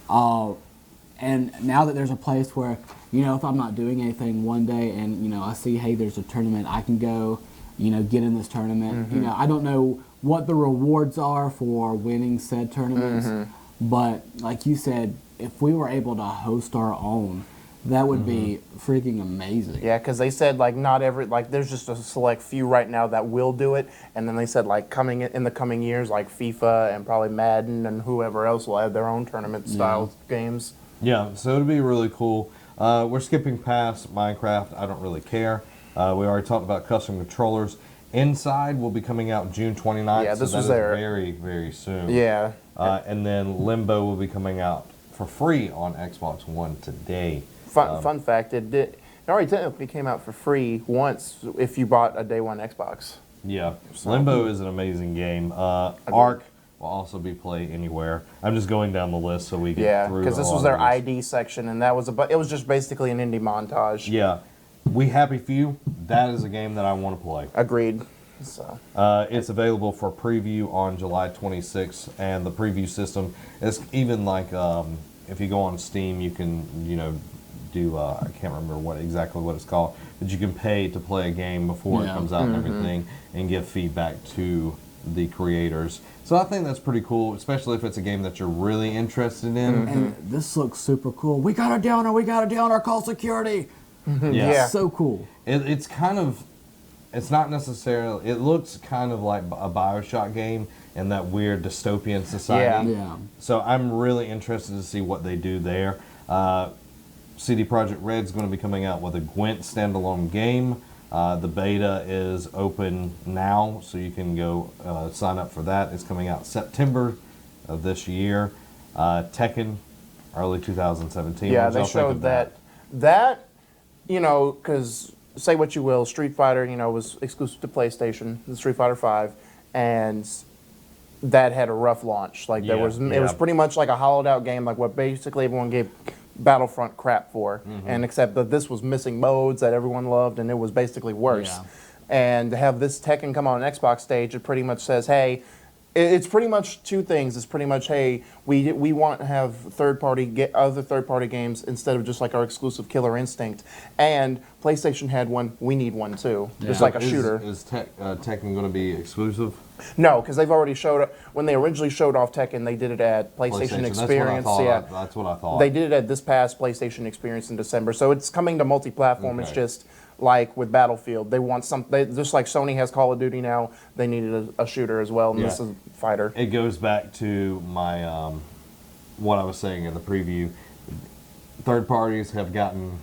And now that there's a place where, if I'm not doing anything one day and, I see, hey, there's a tournament, I can go, get in this tournament. I don't know what the rewards are for winning said tournaments, but like you said, if we were able to host our own, that would be freaking amazing. Yeah, because they said there's just a select few right now that will do it, and then they said coming in the coming years, like FIFA and probably Madden and whoever else will have their own tournament style games. Yeah, so it'd be really cool. We're skipping past Minecraft. I don't really care. We already talked about custom controllers. Inside will be coming out June 29th. Yeah, this so was that is there. very, very soon. Yeah. And then Limbo will be coming out for free on Xbox One today. Fun fact: it already technically came out for free once if you bought a day one Xbox. Yeah, Limbo is an amazing game. Ark will also be played anywhere. I'm just going down the list so we get through. Because this was their ID section, and it was just basically an indie montage. Yeah, We Happy Few. That is a game that I want to play. Agreed. So it's available for preview on July 26th, and the preview system is even like if you go on Steam, you can do I can't remember exactly what it's called, but you can pay to play a game before it comes out and everything, and give feedback to the creators. So I think that's pretty cool, especially if it's a game that you're really interested in. And this looks super cool. We got a downer, call security. Yeah. So cool. It's kind of, it's not necessarily, it looks kind of like a BioShock game in that weird dystopian society. Yeah. So I'm really interested to see what they do there. CD Projekt Red's going to be coming out with a Gwent standalone game. The beta is open now, so you can go sign up for that. It's coming out September of this year. Tekken, early 2017. yeah, What did they y'all think showed of that. Because say what you will, Street Fighter, was exclusive to PlayStation, the Street Fighter V, and that had a rough launch. It was pretty much like a hollowed out game, like what basically everyone gave Battlefront crap for, and except that this was missing modes that everyone loved, and it was basically worse. Yeah. And to have this Tekken come on an Xbox stage, it pretty much says, hey, it's pretty much two things. It's pretty much, hey, we want to have other third-party games instead of just like our exclusive Killer Instinct. And PlayStation had one, we need one too, just like a shooter. Is Tekken going to be exclusive? No, because they've already showed when they originally showed off Tekken, they did it at PlayStation Experience. That's what I thought. They did it at this past PlayStation Experience in December, so it's coming to multi-platform. Okay. It's just like with Battlefield. They want just like Sony has Call of Duty now. They needed a shooter as well, and Yeah. this is fighter. It goes back to my what I was saying in the preview. Third parties have gotten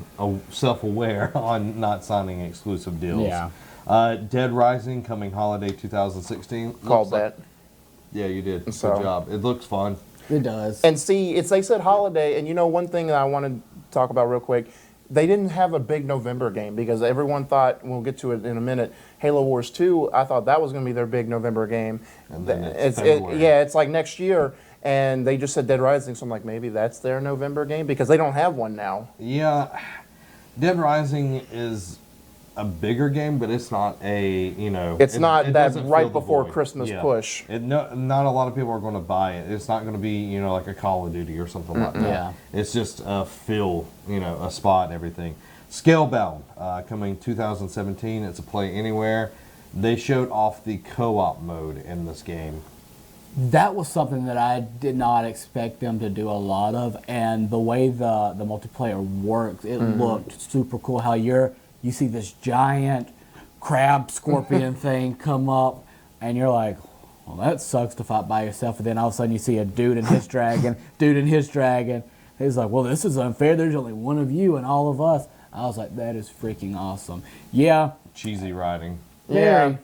self-aware on not signing exclusive deals. Yeah. Dead Rising coming holiday 2016. Called Looks like- that. Yeah, you did. Good So- job. It looks fun. It does. And see, they said holiday, and one thing that I want to talk about real quick, they didn't have a big November game because everyone thought, we'll get to it in a minute, Halo Wars 2, I thought that was going to be their big November game. And then it's February. it's like next year, and they just said Dead Rising, so I'm like, maybe that's their November game because they don't have one now. Yeah, Dead Rising is a bigger game, but it's not It's not that doesn't right fill the before void. Christmas push. Not a lot of people are going to buy it. It's not going to be like a Call of Duty or something like that. Yeah. It's just a a spot and everything. Scalebound coming 2017. It's a play anywhere. They showed off the co-op mode in this game. That was something that I did not expect them to do a lot of, and the way the multiplayer works, it looked super cool. How you see this giant crab scorpion thing come up, and you're like, well, that sucks to fight by yourself. And then all of a sudden you see a dude and his dragon, He's like, well, this is unfair. There's only one of you and all of us. I was like, that is freaking awesome. Yeah. Cheesy riding. Yeah. We'll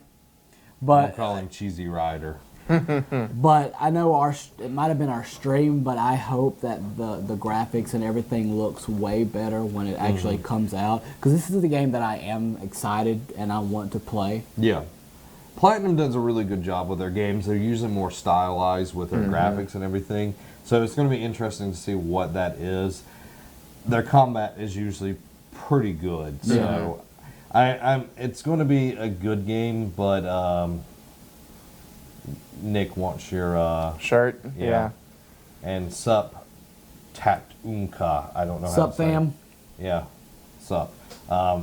But call him Cheesy Rider. But I know it might have been our stream, but I hope that the graphics and everything looks way better when it actually comes out. Because this is the game that I am excited and I want to play. Yeah. Platinum does a really good job with their games. They're usually more stylized with their graphics and everything. So it's going to be interesting to see what that is. Their combat is usually pretty good. So it's going to be a good game, but Nick wants your Shirt? yeah. And Sup Tatunka. I don't know how Sup, to say it. fam? Yeah. Sup.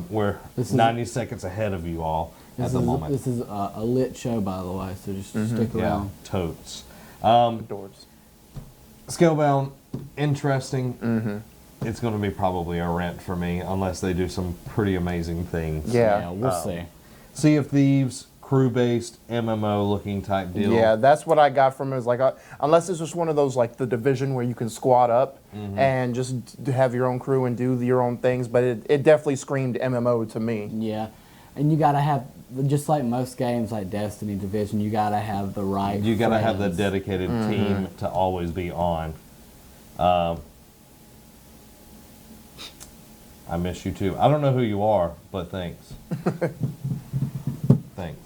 We're This is- 90 seconds ahead of you all at the moment. This is a lit show, by the way, so just stick Yeah, around. totes. Doors. Scalebound, interesting. It's going to be probably a rent for me unless they do some pretty amazing things. Yeah. We'll see. Sea of Thieves, crew-based MMO looking type deal. Yeah, that's what I got from it. Is like, unless it's just one of those like the Division where you can squad up and just have your own crew and do your own things. But it definitely screamed MMO to me. Yeah. And you gotta have, just like most games like Destiny, Division, you gotta have the right You got to have the friends. dedicated team to always be on. I miss you too. I don't know who you are, but thanks. Thanks.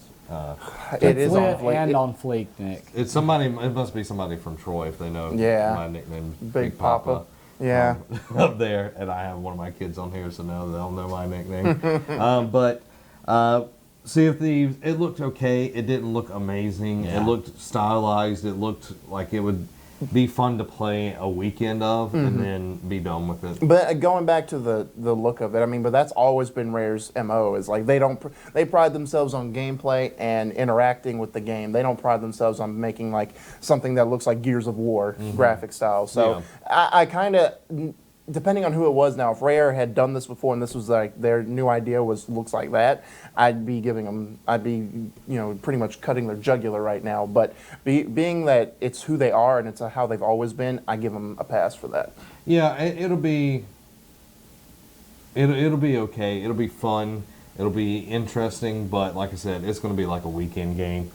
It is Lit on Fleek. and on Fleek, Nick. It's somebody. It must be somebody from Troy if they know. Yeah. My nickname, Big Papa. Yeah. Up there, and I have one of my kids on here, so now they'll know my nickname. But Sea of Thieves, it looked okay. It didn't look amazing. Yeah. It looked stylized. It looked like it would be fun to play a weekend of and then be done with it. But going back to the look of it, I mean, but that's always been Rare's MO. Is like they pride themselves on gameplay and interacting with the game. They don't pride themselves on making like something that looks like Gears of War graphic style. So I kind of, depending on who it was now, if Rare had done this before and this was like their new idea looks like that, I'd be pretty much cutting their jugular right now. But being that it's who they are and it's how they've always been, I give them a pass for that. Yeah, it'll be okay. It'll be fun. It'll be interesting, but like I said, it's going to be like a weekend game.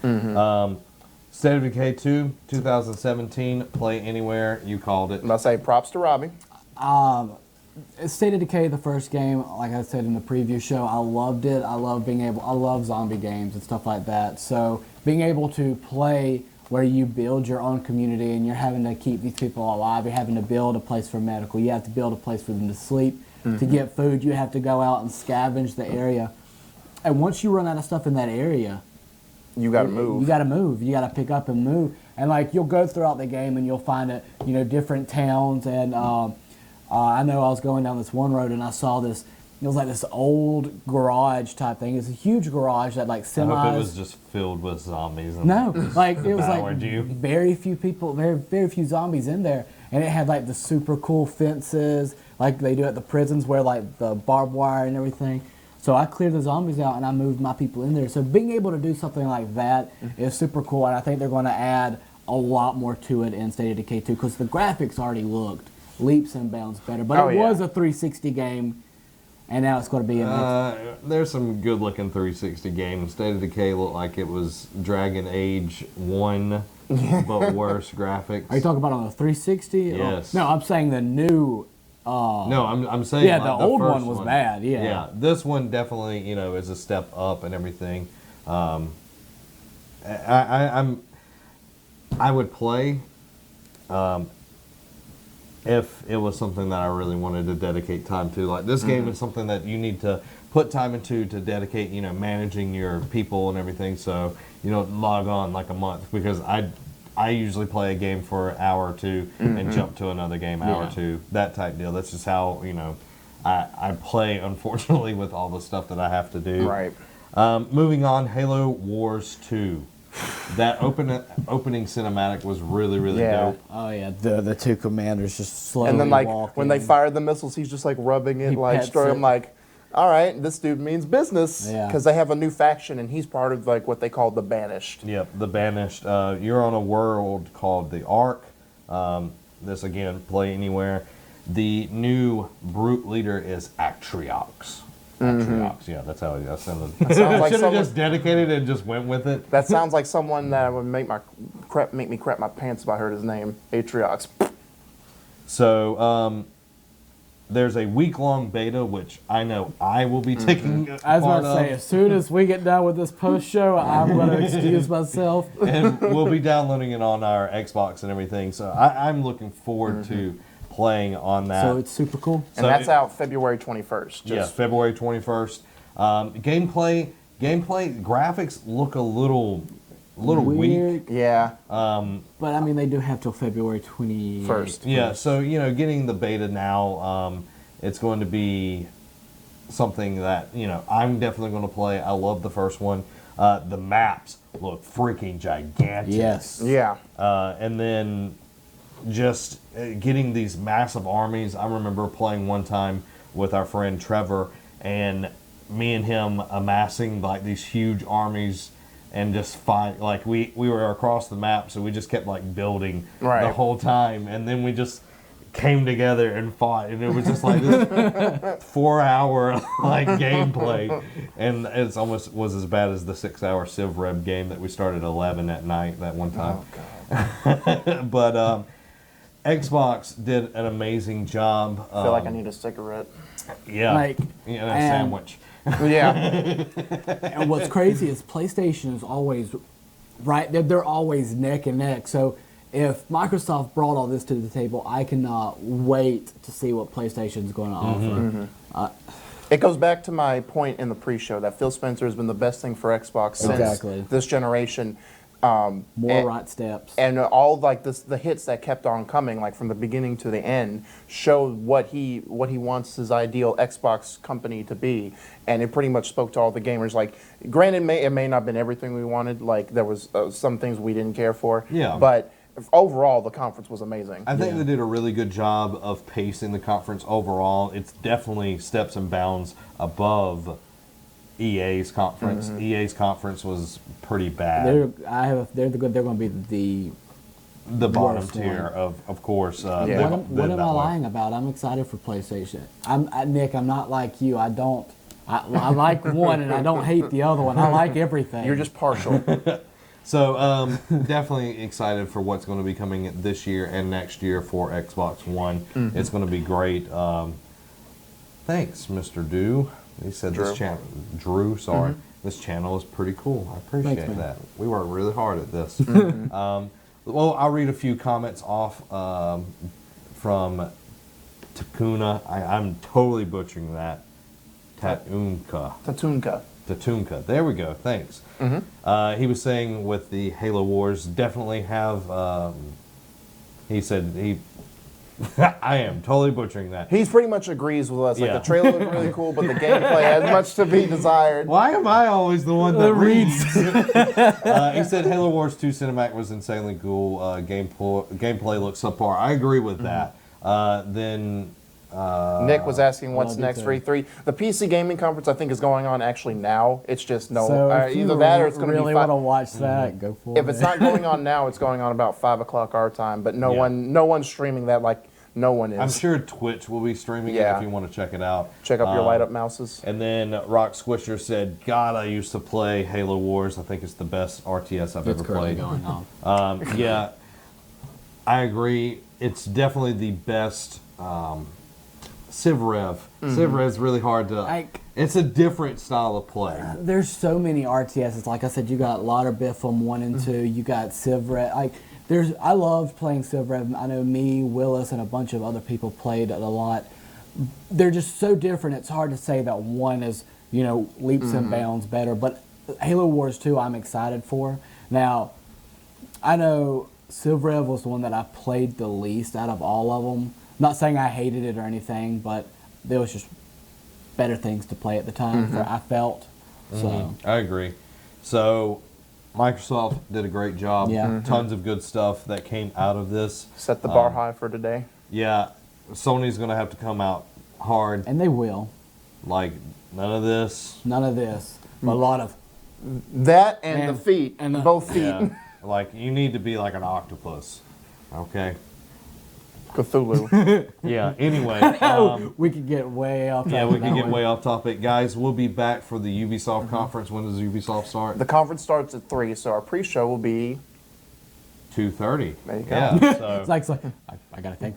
State of Decay 2, 2017, play anywhere. You called it. And I say props to Robbie. State of Decay, the first game, like I said in the preview show, I loved it. I love zombie games and stuff like that. So being able to play where you build your own community and you're having to keep these people alive, you're having to build a place for medical, you have to build a place for them to sleep, to get food, you have to go out and scavenge the area. And once you run out of stuff in that area, You got to move. You got to move. You got to pick up and move. And like you'll go throughout the game and you'll find it, different towns. And I know I was going down this one road and I saw this. It was like this old garage type thing. It's a huge garage that like semis. I hope it was just filled with zombies. And No, like it was like devoured you. very few people, very few zombies in there, and it had like the super cool fences, like they do at the prisons, where like the barbed wire and everything. So I cleared the zombies out and I moved my people in there. So being able to do something like that is super cool, and I think they're going to add a lot more to it in State of Decay 2 because the graphics already looked leaps and bounds better. But it was a 360 game, and now it's going to be an There's some good-looking 360 games. State of Decay looked like it was Dragon Age 1, but worse graphics. Are you talking about on the 360? Yes. No, I'm saying the new. No, I'm saying Yeah, like the old first one was bad. Yeah. Yeah, this one definitely, is a step up and everything. I would play if it was something that I really wanted to dedicate time to. Like this game is something that you need to put time into to dedicate, managing your people and everything. So you don't log on like a month because I usually play a game for an hour or two and jump to another game hour or two, that type deal. That's just how, I play, unfortunately, with all the stuff that I have to do. Right. Moving on, Halo Wars 2. That opening cinematic was really, really dope. Oh yeah, the two commanders just slowly And then like walking. when they fired the missiles, he's just like rubbing it, He like pets stroking. it. I'm like, all right, this dude means business. Yeah. Because they have a new faction, and he's part of like what they call the Banished. Yep, the Banished. You're on a world called the Ark. This, again, play anywhere. The new brute leader is Atriox. Atriox, yeah, that's how it sounded. Sounds like Should have someone, just dedicated it and just went with it. that sounds like someone that would make me crap my pants if I heard his name, Atriox. So, there's a week-long beta, which I know I will be taking I was part about to say, of, as soon as we get done with this post show, I'm going to excuse myself. and we'll be downloading it on our Xbox and everything. So I'm looking forward to playing on that. So it's super cool. And that's out February 21st. Yeah, February 21st. Gameplay, graphics look a little weak. Weird. Yeah. But I mean, they do have till February 21st. First. Yeah, so getting the beta now, it's going to be something that I'm definitely going to play. I love the first one. The maps look freaking gigantic. Yes. Yeah. And then just getting these massive armies. I remember playing one time with our friend Trevor, and me and him amassing like these huge armies and just fight. Like we were across the map, so we just kept like building the whole time, and then we just came together and fought, and it was just like this 4-hour like gameplay, and it's almost was as bad as the 6-hour Civ Rev game that we started at 11 at night that one time. Oh, God. But Xbox did an amazing job. I feel like I need a cigarette. Yeah, Like, a and- sandwich. Yeah. And what's crazy is PlayStation is always right. They're always neck and neck. So if Microsoft brought all this to the table, I cannot wait to see what PlayStation's going to offer. It goes back to my point in the pre-show that Phil Spencer has been the best thing for Xbox since Exactly. this generation. More and- right steps. And all like the hits that kept on coming, like from the beginning to the end, showed what he wants his ideal Xbox company to be, and it pretty much spoke to all the gamers. Like, granted, it may not have been everything we wanted. Like, there was some things we didn't care for. Yeah. But overall, the conference was amazing. I think they did a really good job of pacing the conference overall. It's definitely steps and bounds above EA's conference. EA's conference was pretty bad. They're going to be The bottom worst tier one. of course. Yeah. they've What been am that I way. lying about? I'm excited for PlayStation. Nick, I'm not like you. I like one and I don't hate the other one. I like everything. You're just partial. So definitely excited for what's going to be coming this year and next year for Xbox One. It's going to be great. Thanks, Mr. Dew. He said Drew. this channel, Drew, sorry. This channel is pretty cool. I appreciate Thanks, man. that. We worked really hard at this. Well, I'll read a few comments off from Takuna. I'm totally butchering that. Tatunka. Tatunka. There we go. Thanks. He was saying with the Halo Wars, definitely have. He said I am totally butchering that. He's pretty much agrees with us. Like Yeah. the trailer looked really cool, but the gameplay has much to be desired. Why am I always the one that reads? He said Halo Wars 2 Cinematic was insanely cool. Gameplay looks subpar. I agree with that. Then Nick was asking what's I do next too. for E3. The PC gaming conference I think is going on actually now. It's just So if you either that or it's going to really be want to watch that, go for it. if it's not going on now, it's going on about 5 o'clock our time. But no Yeah. one's streaming that like no one is. I'm sure Twitch will be streaming it Yeah. if you want to check it out. Check up your light up mouses. And then Rock Squisher said, God, I used to play Halo Wars. I think it's the best RTS I've it's ever currently played. going on. Yeah, I agree. It's definitely the best Civ Rev. Civ Rev's really hard to... Like- it's a different style of play. There's so many RTSs. Like I said, you got Lauderbiffum 1 and 2. You got Civ Rev. Like, I loved playing Civ Rev. I know me, Willis, and a bunch of other people played it a lot. They're just so different. It's hard to say that one is, leaps and bounds better. But Halo Wars 2, I'm excited for. Now, I know Civ Rev was the one that I played the least out of all of them. Not saying I hated it or anything, but there was just better things to play at the time. I felt so. I agree. So, Microsoft did a great job. Yeah. Tons of good stuff that came out of this. Set the bar high for today. Yeah, Sony's going to have to come out hard. And they will. Like, none of this. None of this, but a lot of. That and And- the feet, and the- both feet. Yeah. Like, you need to be like an octopus. Okay? Cthulhu. Yeah, anyway. We could get way off. Yeah, topic we on can that get one. way off topic. Guys, we'll be back for the Ubisoft conference. When does Ubisoft start? The conference starts at 3, so our pre-show will be 2:30. There you go. Yeah, so It's like I gotta think.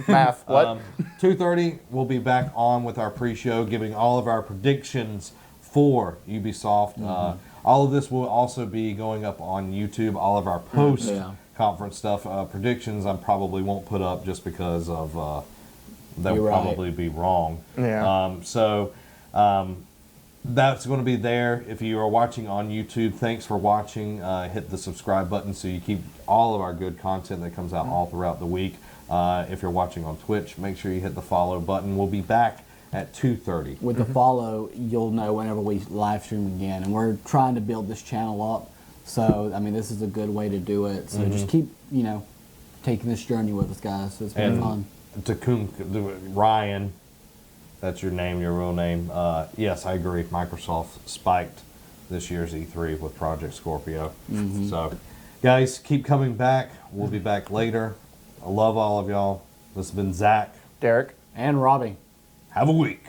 math. What? 2:30, we'll be back on with our pre-show, giving all of our predictions for Ubisoft. All of this will also be going up on YouTube. All of our post-conference stuff, predictions, I probably won't put up just because of that You're would right. probably be wrong. Yeah. That's going to be there. If you are watching on YouTube, thanks for watching. Hit the subscribe button so you keep all of our good content that comes out all throughout the week. If you're watching on Twitch, make sure you hit the follow button. We'll be back at 2:30. With the follow, you'll know whenever we live stream again, and we're trying to build this channel up. So I mean, this is a good way to do it. So just keep taking this journey with us, guys. It's been fun. Ryan, that's your name, your real name. Yes, I agree. Microsoft spiked this year's E3 with Project Scorpio. So, guys, keep coming back. We'll be back later. I love all of y'all. This has been Zach. Derek. And Robbie. Have a week.